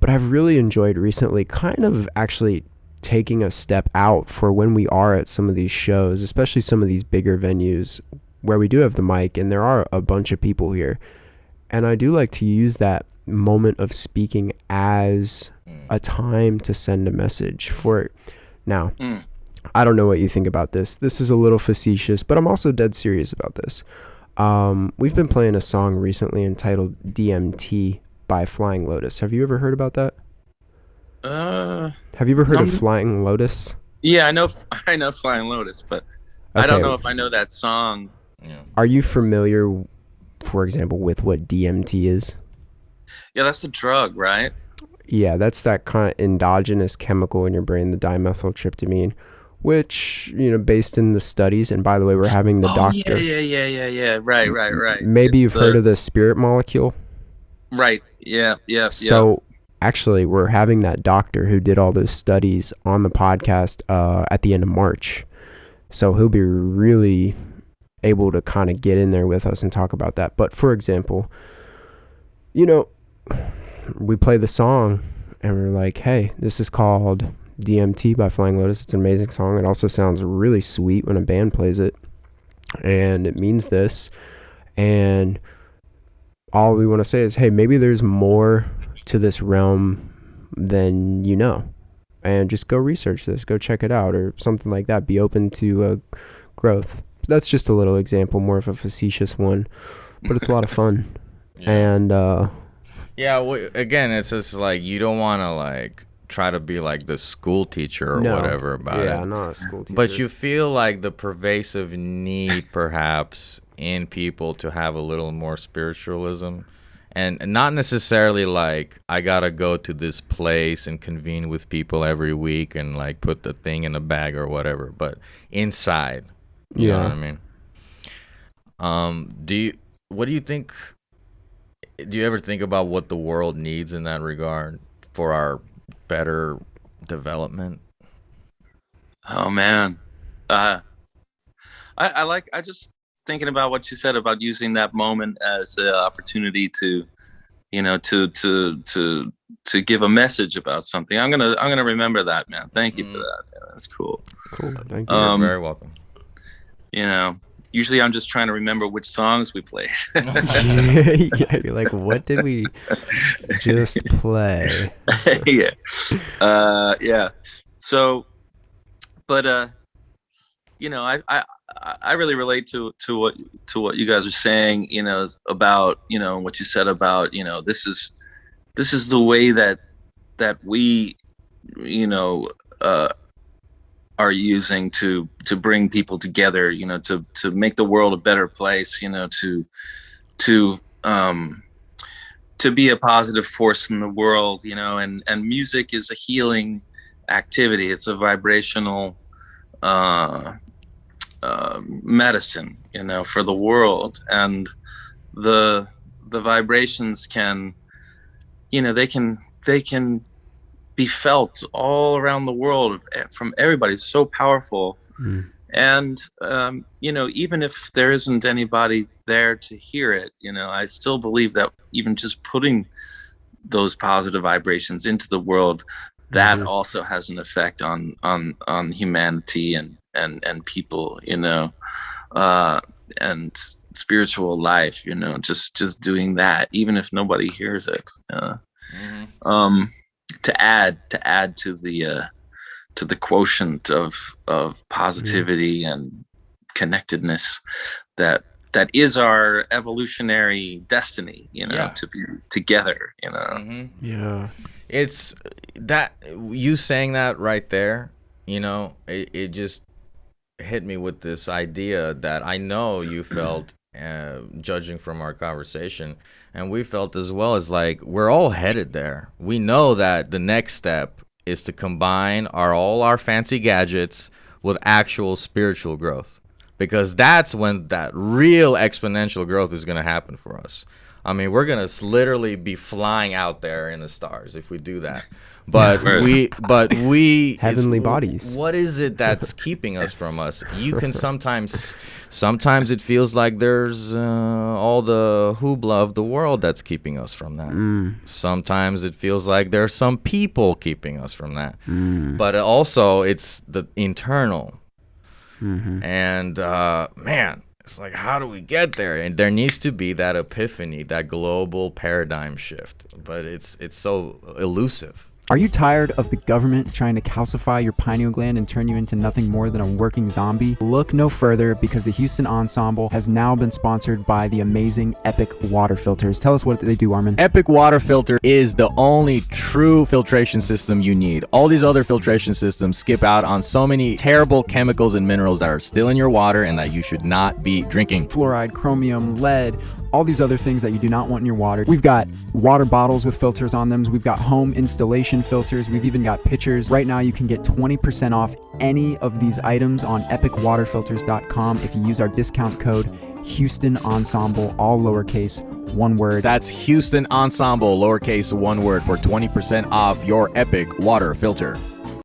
But I've really enjoyed recently kind of actually taking a step out for when we are at some of these shows, especially some of these bigger venues where we do have the mic and there are a bunch of people here. And I do like to use that moment of speaking as a time to send a message for it. Now, I don't know what you think about this. This is a little facetious, but I'm also dead serious about this. We've been playing a song recently entitled DMT by Flying Lotus. Have you ever heard about that? Have you ever heard of Flying Lotus? Yeah, I know Flying Lotus, but okay. I don't know if I know that song. Yeah. Are you familiar, for example, with what DMT is? Yeah, that's the drug, right? Yeah, that's that kind of endogenous chemical in your brain, the dimethyltryptamine, which, based in the studies, and by the way, we're having the doctor. Yeah. Right. Maybe you've heard of the spirit molecule? Right, yeah. So, actually, we're having that doctor who did all those studies on the podcast at the end of March. So he'll be really able to kind of get in there with us and talk about that. But for example, we play the song and we're like, hey, this is called DMT by Flying Lotus. It's an amazing song. It also sounds really sweet when a band plays it. And it means this. And all we want to say is, hey, maybe there's more to this realm than you know. And just go research this. Go check it out or something like that. Be open to growth. That's just a little example, more of a facetious one. But it's a lot of fun. Yeah. And again, it's just like you don't want to like try to be like the school teacher or whatever about it. Yeah, not a school teacher. But you feel like the pervasive need perhaps in people to have a little more spiritualism. And not necessarily like I got to go to this place and convene with people every week and like put the thing in a bag or whatever, but inside. You know what I mean? What do you think? Do you ever think about what the world needs in that regard for our better development? Oh man, I just thinking about what you said about using that moment as an opportunity to, to give a message about something. I'm gonna remember that, man. Thank you for that. Yeah, that's cool. Cool. Thank you. You're very welcome. Usually I'm just trying to remember which songs we played. Yeah, you're like, what did we just play? Yeah. So, but I really relate to what you guys are saying. About what you said about this is the way that we are using to bring people together, to make the world a better place, to be a positive force in the world, and music is a healing activity. It's a vibrational medicine, for the world, and the vibrations can, they can be felt all around the world from everybody. It's so powerful. And even if there isn't anybody there to hear it, I still believe that even just putting those positive vibrations into the world, that also has an effect on humanity and people, and spiritual life, just doing that, even if nobody hears it. To add to the quotient of positivity and connectedness that is our evolutionary destiny, to be together, Yeah. It's that you saying that right there, it just hit me with this idea that I know you felt, judging from our conversation, and we felt as well, as like we're all headed there. We know that the next step is to combine all our fancy gadgets with actual spiritual growth, because that's when that real exponential growth is going to happen for us. I mean, we're gonna literally be flying out there in the stars if we do that. But we Heavenly bodies. What is it that's keeping us from us? You can sometimes it feels like there's all the hoopla of the world that's keeping us from that. Sometimes it feels like there's some people keeping us from that. But also it's the internal. And man, it's like, how do we get there? And there needs to be that epiphany, that global paradigm shift. But it's so elusive. Are you tired of the government trying to calcify your pineal gland and turn you into nothing more than a working zombie? Look no further, because the Houston Ensemble has now been sponsored by the amazing Epic Water Filters. Tell us what they do, Armin. Epic Water Filter is the only true filtration system you need. All these other filtration systems skip out on so many terrible chemicals and minerals that are still in your water and that you should not be drinking. Fluoride, chromium, lead, all these other things that you do not want in your water. We've got water bottles with filters on them. We've got home installation filters. We've even got pitchers. Right now you can get 20% off any of these items on epicwaterfilters.com if you use our discount code Houston Ensemble, all lowercase, one word. That's Houston Ensemble, lowercase, one word, for 20% off your Epic Water Filter.